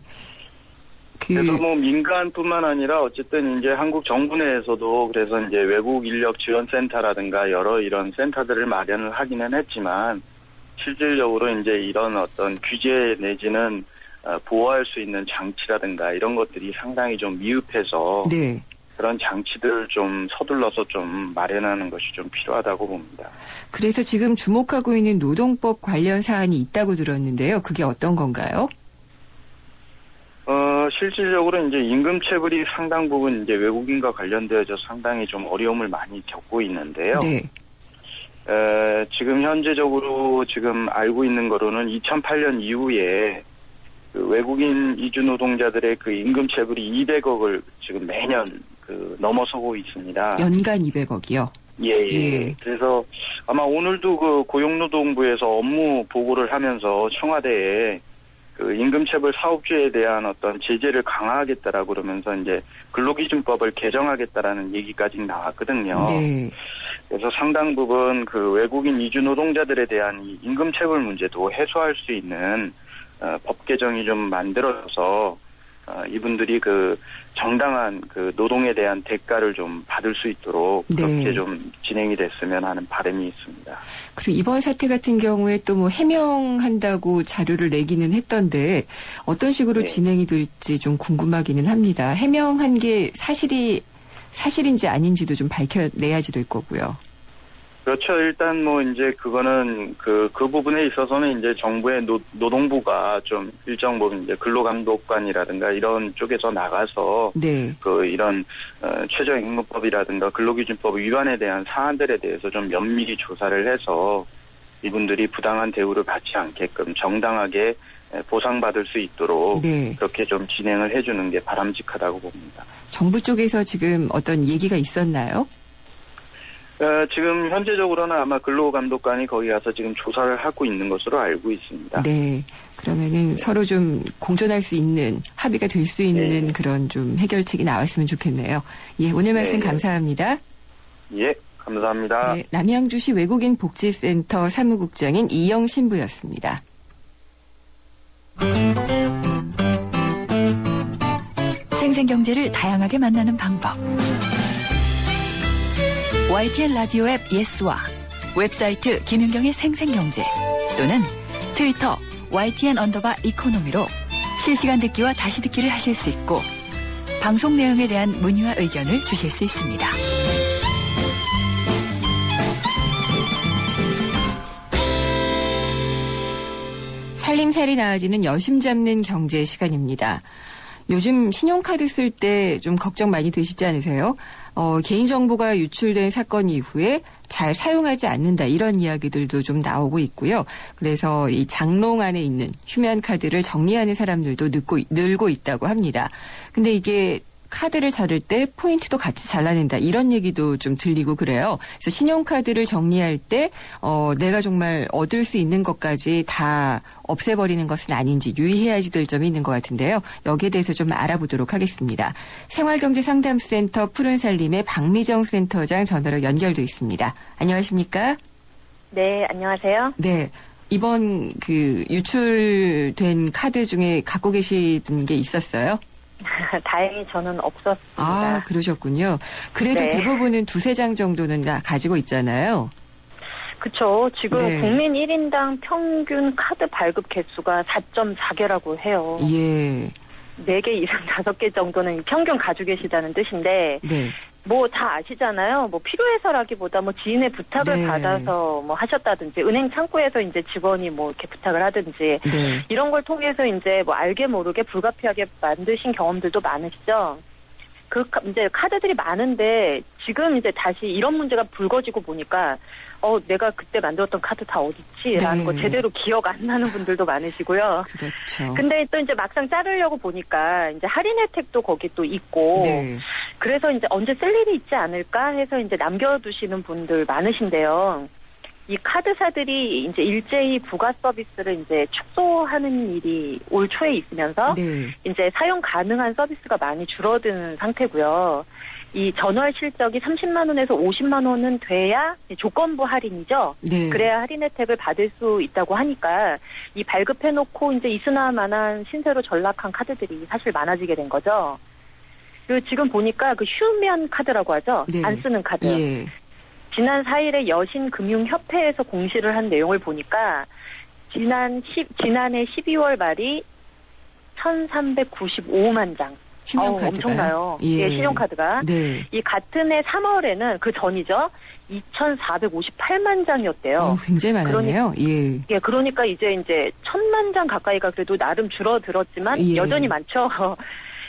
그래서 민간뿐만 아니라 어쨌든 이제 한국 정부 내에서도 그래서 이제 외국 인력 지원센터라든가 여러 이런 센터들을 마련을 하기는 했지만, 실질적으로 이제 이런 어떤 규제 내지는 보호할 수 있는 장치라든가 이런 것들이 상당히 좀 미흡해서 네. 그런 장치들을 좀 서둘러서 좀 마련하는 것이 좀 필요하다고 봅니다. 그래서 지금 주목하고 있는 노동법 관련 사안이 있다고 들었는데요. 그게 어떤 건가요? 실질적으로 이제 임금체불이 상당 부분 이제 외국인과 관련되어서 상당히 좀 어려움을 많이 겪고 있는데요. 네. 지금 현재적으로 지금 알고 있는 거로는 2008년 이후에 외국인 이주 노동자들의 임금체불이 200억을 지금 매년 넘어서고 있습니다. 연간 200억이요? 예. 그래서 아마 오늘도 고용노동부에서 업무 보고를 하면서 청와대에 임금체불 사업주에 대한 어떤 제재를 강화하겠다라고 그러면서 이제 근로기준법을 개정하겠다라는 얘기까지 나왔거든요. 네. 그래서 상당 부분 외국인 이주 노동자들에 대한 이 임금체불 문제도 해소할 수 있는 법 개정이 좀 만들어져서 이분들이 정당한 노동에 대한 대가를 좀 받을 수 있도록 그렇게 좀 진행이 됐으면 하는 바람이 있습니다. 그리고 이번 사태 같은 경우에 또 해명한다고 자료를 내기는 했던데 어떤 식으로 진행이 될지 좀 궁금하기는 합니다. 해명한 게 사실인지 아닌지도 좀 밝혀내야지 될 거고요. 그렇죠. 일단 이제 그거는 그 부분에 있어서는 이제 정부의 노동부가 좀 일정 부분 이제 근로감독관이라든가 이런 쪽에서 나가서 이런 최저임금법이라든가 근로기준법 위반에 대한 사안들에 대해서 좀 면밀히 조사를 해서 이분들이 부당한 대우를 받지 않게끔 정당하게 보상받을 수 있도록 그렇게 좀 진행을 해주는 게 바람직하다고 봅니다. 정부 쪽에서 지금 어떤 얘기가 있었나요? 지금 현재적으로는 아마 근로감독관이 거기 가서 지금 조사를 하고 있는 것으로 알고 있습니다. 네. 그러면은 서로 좀 공존할 수 있는, 합의가 될 수 있는 그런 좀 해결책이 나왔으면 좋겠네요. 예, 오늘 말씀 감사합니다. 예, 감사합니다. 네, 남양주시 외국인 복지센터 사무국장인 이영 신부였습니다. 생생경제를 다양하게 만나는 방법. YTN 라디오 앱 예스와 웹사이트 김윤경의 생생경제 또는 트위터 YTN_이코노미로 실시간 듣기와 다시 듣기를 하실 수 있고 방송 내용에 대한 문의와 의견을 주실 수 있습니다. 살림살이 나아지는 여심 잡는 경제 시간입니다. 요즘 신용카드 쓸 때 좀 걱정 많이 되시지 않으세요? 개인정보가 유출된 사건 이후에 잘 사용하지 않는다 이런 이야기들도 좀 나오고 있고요. 그래서 이 장롱 안에 있는 휴면카드를 정리하는 사람들도 늘고 있다고 합니다. 근데 이게 카드를 자를 때 포인트도 같이 잘라낸다 이런 얘기도 좀 들리고 그래요. 그래서 신용카드를 정리할 때 내가 정말 얻을 수 있는 것까지 다 없애버리는 것은 아닌지 유의해야지 될 점이 있는 것 같은데요. 여기에 대해서 좀 알아보도록 하겠습니다. 생활경제상담센터 푸른살림의 박미정 센터장 전화로 연결돼 있습니다. 안녕하십니까? 네, 안녕하세요. 네. 이번 유출된 카드 중에 갖고 계시던 게 있었어요? 다행히 저는 없었습니다. 아, 그러셨군요. 그래도 네. 대부분은 두세 장 정도는 다 가지고 있잖아요. 그쵸. 지금 네. 국민 1인당 평균 카드 발급 개수가 4.4개라고 해요. 예. 4개 이상 5개 정도는 평균 가지고 계시다는 뜻인데, 네. 뭐 다 아시잖아요. 뭐 필요해서라기보다 뭐 지인의 부탁을 네. 받아서 뭐 하셨다든지, 은행 창구에서 이제 직원이 뭐 이렇게 부탁을 하든지, 네. 이런 걸 통해서 이제 뭐 알게 모르게 불가피하게 만드신 경험들도 많으시죠? 이제 카드들이 많은데 지금 이제 다시 이런 문제가 불거지고 보니까 내가 그때 만들었던 카드 다 어딨지?라는 네. 거 제대로 기억 안 나는 분들도 많으시고요. 그렇죠. 근데 또 이제 막상 자르려고 보니까 이제 할인 혜택도 거기 또 있고 네. 그래서 이제 언제 쓸 일이 있지 않을까 해서 이제 남겨두시는 분들 많으신데요. 이 카드사들이 이제 일제히 부가 서비스를 이제 축소하는 일이 올 초에 있으면서 네. 이제 사용 가능한 서비스가 많이 줄어든 상태고요. 이 전월 실적이 30만 원에서 50만 원은 돼야 조건부 할인이죠. 네. 그래야 할인 혜택을 받을 수 있다고 하니까 이 발급해놓고 이제 있으나마나 신세로 전락한 카드들이 사실 많아지게 된 거죠. 그리고 지금 보니까 그 휴면 카드라고 하죠. 네. 안 쓰는 카드. 예. 지난 4일에 여신금융협회에서 공시를 한 내용을 보니까 지난해 12월 말이 1,395만 장. 휴면카드가요? 엄청나요. 예. 예, 신용카드가. 네. 이 같은 해 3월에는 그 전이죠. 2,458만 장이었대요. 굉장히 많았네요. 예. 예, 그러니까 이제 1,000만 장 가까이가 그래도 나름 줄어들었지만 예. 여전히 많죠.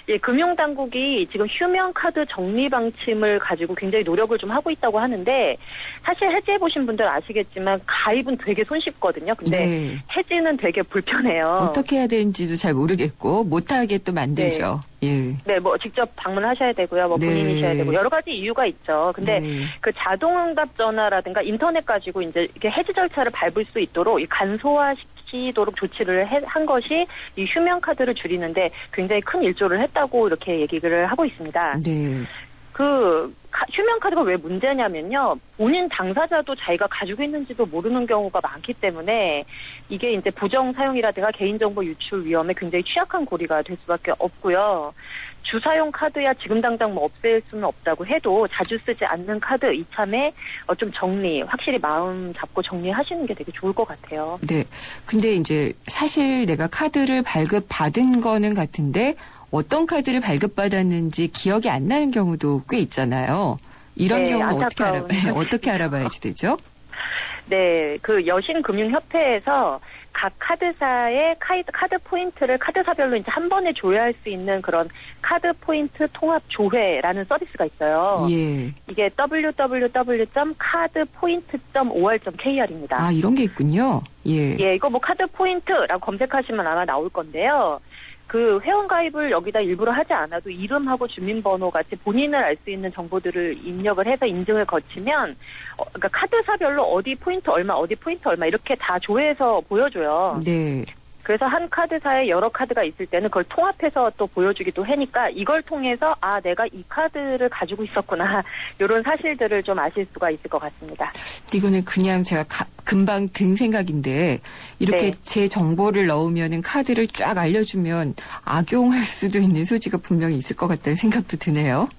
예, 금융당국이 지금 휴면카드 정리 방침을 가지고 굉장히 노력을 좀 하고 있다고 하는데 사실 해지해보신 분들 아시겠지만 가입은 되게 손쉽거든요. 근데 네. 해지는 되게 불편해요. 어떻게 해야 되는지도 잘 모르겠고 못하게 또 만들죠. 예. 네, 뭐 직접 방문하셔야 되고요. 뭐 네. 본인이셔야 되고 여러 가지 이유가 있죠. 근데 네. 그 자동응답 전화라든가 인터넷 가지고 이제 이렇게 해지 절차를 밟을 수 있도록 이 간소화시키도록 조치를 한 것이 이 휴면카드를 줄이는데 굉장히 큰 일조를 했다고 이렇게 얘기를 하고 있습니다. 네. 휴면카드가 왜 문제냐면요. 본인 당사자도 자기가 가지고 있는지도 모르는 경우가 많기 때문에 이게 이제 부정 사용이라든가 개인정보 유출 위험에 굉장히 취약한 고리가 될 수밖에 없고요. 주사용 카드야 지금 당장 뭐 없앨 수는 없다고 해도 자주 쓰지 않는 카드 이참에 좀 확실히 마음 잡고 정리하시는 게 되게 좋을 것 같아요. 네. 근데 이제 사실 내가 카드를 발급받은 거는 같은데 어떤 카드를 발급받았는지 기억이 안 나는 경우도 꽤 있잖아요. 이런 네, 경우는 안타까운 어떻게 알아봐야지 되죠? 네, 그 여신금융협회에서 각 카드사의 카드 포인트를 카드사별로 이제 한 번에 조회할 수 있는 그런 카드 포인트 통합 조회라는 서비스가 있어요. 예. 이게 www.cardpoint.or.kr입니다. 아, 이런 게 있군요. 예. 예, 이거 뭐 카드 포인트라고 검색하시면 아마 나올 건데요. 그 회원가입을 여기다 일부러 하지 않아도 이름하고 주민번호 같이 본인을 알 수 있는 정보들을 입력을 해서 인증을 거치면 그러니까 카드사별로 어디 포인트 얼마 이렇게 다 조회해서 보여줘요. 네. 그래서 한 카드사에 여러 카드가 있을 때는 그걸 통합해서 또 보여주기도 하니까 이걸 통해서 아 내가 이 카드를 가지고 있었구나 이런 사실들을 좀 아실 수가 있을 것 같습니다. 이거는 그냥 제가 금방 든 생각인데 이렇게 네. 제 정보를 넣으면은 카드를 쫙 알려주면 악용할 수도 있는 소지가 분명히 있을 것 같다는 생각도 드네요.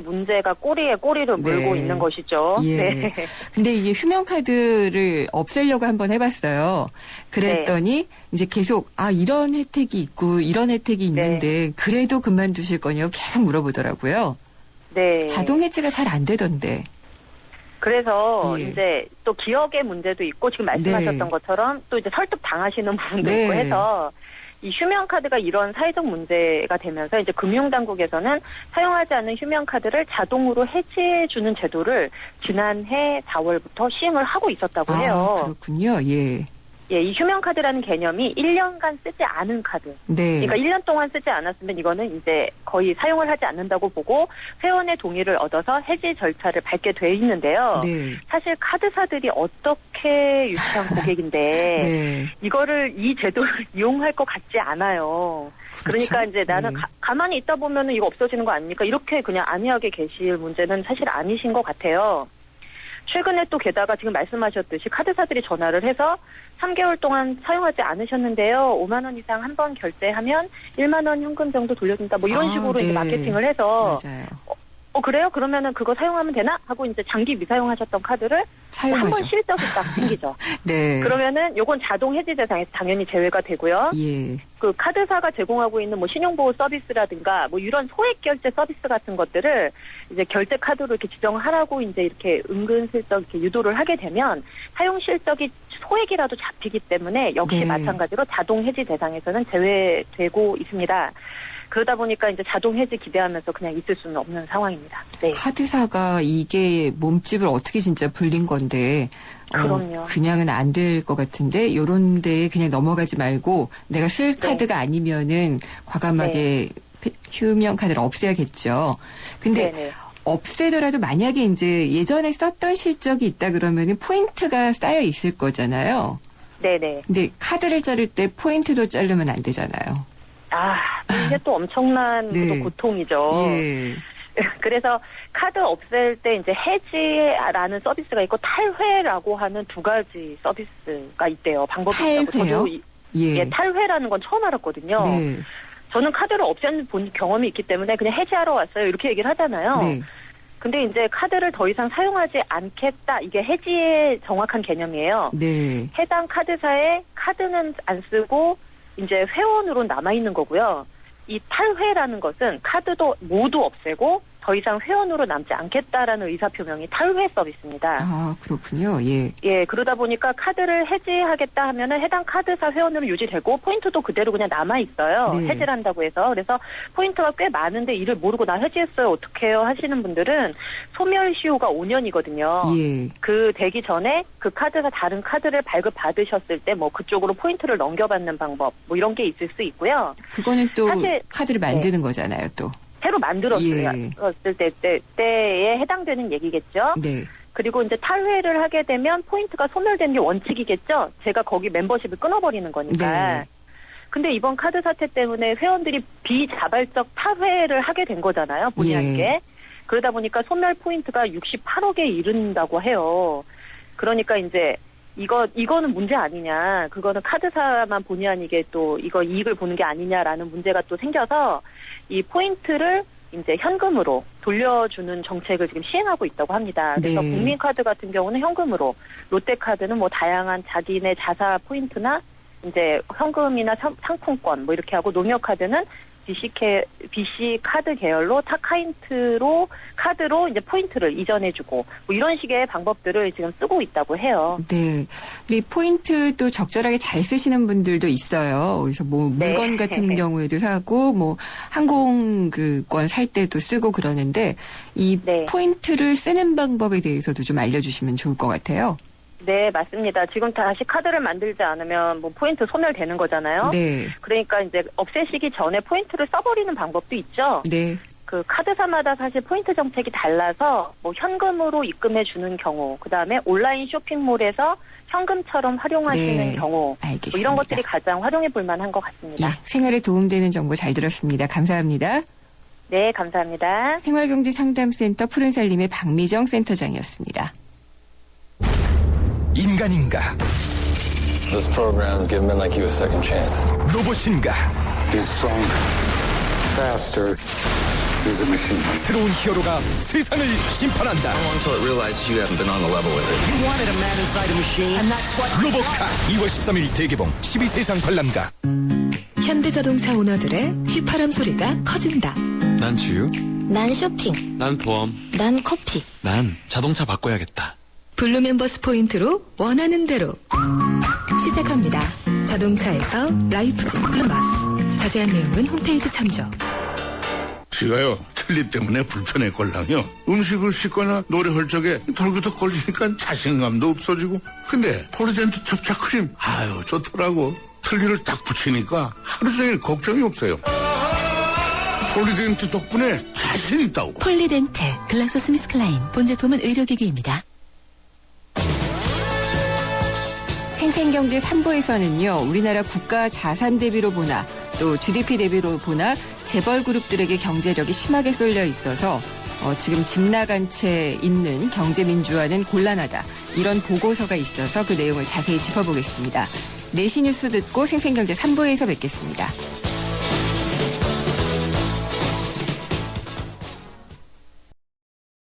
문제가 꼬리에 꼬리를 물고 네. 있는 것이죠. 예. 네. 근데 이게 휴면 카드를 없애려고 한번 해봤어요. 그랬더니 이제 계속 이런 혜택이 있고 이런 혜택이 있는데 그래도 그만두실 거냐고 계속 물어보더라고요. 네. 자동 해지가 잘 안 되던데. 그래서 예. 이제 또 기억의 문제도 있고 지금 말씀하셨던 네. 것처럼 또 이제 설득 당하시는 부분도 네. 있고 해서 이 휴면카드가 이런 사회적 문제가 되면서 이제 금융당국에서는 사용하지 않는 휴면카드를 자동으로 해지해주는 제도를 지난해 4월부터 시행을 하고 있었다고 해요. 그렇군요. 예. 예, 이 휴면카드라는 개념이 1년간 쓰지 않은 카드. 네. 그러니까 1년 동안 쓰지 않았으면 이거는 이제 거의 사용을 하지 않는다고 보고 회원의 동의를 얻어서 해지 절차를 밟게 돼 있는데요. 네. 사실 카드사들이 어떻게 유치한 고객인데 네. 이거를 이 제도를 이용할 것 같지 않아요. 그러니까 이제 나는 네. 가만히 있다 보면은 이거 없어지는 거 아닙니까? 이렇게 그냥 안이하게 계실 문제는 사실 아니신 것 같아요. 최근에 또 게다가 지금 말씀하셨듯이 카드사들이 전화를 해서 3개월 동안 사용하지 않으셨는데요. 5만 원 이상 한 번 결제하면 1만 원 현금 정도 돌려준다. 뭐 이런 식으로 네. 이제 마케팅을 해서 맞아요. 그래요? 그러면은 그거 사용하면 되나? 하고 이제 장기 미사용하셨던 카드를 한 사용하죠. 번 실적이 딱 생기죠. 네. 그러면은 요건 자동 해지 대상에서 당연히 제외가 되고요. 예. 그 카드사가 제공하고 있는 뭐 신용보호 서비스라든가 뭐 이런 소액 결제 서비스 같은 것들을 이제 결제 카드로 이렇게 지정하라고 이제 이렇게 은근슬쩍 이렇게 유도를 하게 되면 사용 실적이 소액이라도 잡히기 때문에 역시 네. 마찬가지로 자동 해지 대상에서는 제외되고 있습니다. 그러다 보니까 이제 자동 해지 기대하면서 그냥 있을 수는 없는 상황입니다. 네. 카드사가 이게 몸집을 어떻게 진짜 불린 건데 그럼요. 그냥은 안 될 것 같은데 요런 데에 그냥 넘어가지 말고 내가 쓸 카드가 아니면은 과감하게 휴면 카드를 없애야겠죠. 근데 네네. 없애더라도 만약에 이제 예전에 썼던 실적이 있다 그러면은 포인트가 쌓여 있을 거잖아요. 네네. 근데 카드를 자를 때 포인트도 자르면 안 되잖아요. 이게 또 엄청난 네. 고통이죠. 예. 그래서 카드 없앨 때 이제 해지라는 서비스가 있고 탈회라고 하는 두 가지 서비스가 있대요. 방법이 있다고. 탈회요? 저도 예. 탈회라는 건 처음 알았거든요. 네. 저는 카드를 없앤 경험이 있기 때문에 그냥 해지하러 왔어요. 이렇게 얘기를 하잖아요. 네. 근데 이제 카드를 더 이상 사용하지 않겠다. 이게 해지의 정확한 개념이에요. 네. 해당 카드사에 카드는 안 쓰고 이제 회원으로 남아있는 거고요. 이 탈회라는 것은 카드도 모두 없애고 더 이상 회원으로 남지 않겠다라는 의사표명이 탈회 서비스입니다. 그렇군요. 예. 예, 그러다 보니까 카드를 해지하겠다 하면은 해당 카드사 회원으로 유지되고 포인트도 그대로 그냥 남아있어요. 네. 해지를 한다고 해서. 그래서 포인트가 꽤 많은데 이를 모르고 나 해지했어요. 어떡해요 하시는 분들은 소멸시효가 5년이거든요. 예. 그 되기 전에 그 카드가 다른 카드를 발급받으셨을 때 뭐 그쪽으로 포인트를 넘겨받는 방법 뭐 이런 게 있을 수 있고요. 그거는 또 사실, 카드를 만드는 거잖아요, 또. 새로 만들었을 예. 때에 해당되는 얘기겠죠. 네. 그리고 이제 탈회를 하게 되면 포인트가 소멸되는 게 원칙이겠죠. 제가 거기 멤버십을 끊어버리는 거니까. 네. 근데 이번 카드 사태 때문에 회원들이 비자발적 탈회를 하게 된 거잖아요. 본의 예. 아니게. 그러다 보니까 소멸 포인트가 68억에 이른다고 해요. 그러니까 이제 이거는 문제 아니냐. 그거는 카드사만 본의 아니게 또 이거 이익을 보는 게 아니냐라는 문제가 또 생겨서 이 포인트를 이제 현금으로 돌려주는 정책을 지금 시행하고 있다고 합니다. 그래서 네. 국민카드 같은 경우는 현금으로, 롯데카드는 뭐 다양한 자기네 자사 포인트나 이제 현금이나 상품권 뭐 이렇게 하고 농협카드는 BC 카드 계열로 카드로 이제 포인트를 이전해주고 뭐 이런 식의 방법들을 지금 쓰고 있다고 해요. 네. 근데 포인트도 적절하게 잘 쓰시는 분들도 있어요. 그래서 뭐 물건 같은 경우에도 사고 뭐 항공권 살 때도 쓰고 그러는데 이 포인트를 쓰는 방법에 대해서도 좀 알려주시면 좋을 것 같아요. 네, 맞습니다. 지금 다시 카드를 만들지 않으면 뭐 포인트 소멸되는 거잖아요. 네. 그러니까 이제 없애시기 전에 포인트를 써버리는 방법도 있죠. 네. 그 카드사마다 사실 포인트 정책이 달라서 뭐 현금으로 입금해 주는 경우, 그다음에 온라인 쇼핑몰에서 현금처럼 활용하시는 네, 경우 뭐 알겠습니다. 이런 것들이 가장 활용해 볼 만한 것 같습니다. 예, 생활에 도움되는 정보 잘 들었습니다. 감사합니다. 네, 감사합니다. 생활경제상담센터 푸른살림의 박미정 센터장이었습니다. 인간인가? This program give men like you a second chance. 로봇인가? He's stronger, faster. He's a machine. 새로운 히어로가 세상을 심판한다. How long till it realizes you haven't been on the level with it? You wanted a man inside a machine, and that's what. 로봇카 2월 13일 대개봉 12세상 관람가. 현대자동차 오너들의 휘파람 소리가 커진다. 난 주유. 난 쇼핑. 난 보험. 난 커피. 난 자동차 바꿔야겠다. 블루 멤버스 포인트로 원하는 대로 시작합니다. 자동차에서 라이프즈 플러스. 자세한 내용은 홈페이지 참조. 제가요 틀니 때문에 불편했걸랑요. 음식을 씻거나 노래 할 적에 덜그덕 걸리니까 자신감도 없어지고. 근데 폴리덴트 접착 크림 아유 좋더라고. 틀니를 딱 붙이니까 하루 종일 걱정이 없어요. 폴리덴트 덕분에 자신 있다고. 폴리덴트 글락소스미스클라인 본 제품은 의료기기입니다. 생생경제 3부에서는요. 우리나라 국가 자산 대비로 보나 또 GDP 대비로 보나 재벌 그룹들에게 경제력이 심하게 쏠려 있어서 지금 집 나간 채 있는 경제민주화는 곤란하다. 이런 보고서가 있어서 그 내용을 자세히 짚어보겠습니다. 내시 뉴스 듣고 생생경제 3부에서 뵙겠습니다.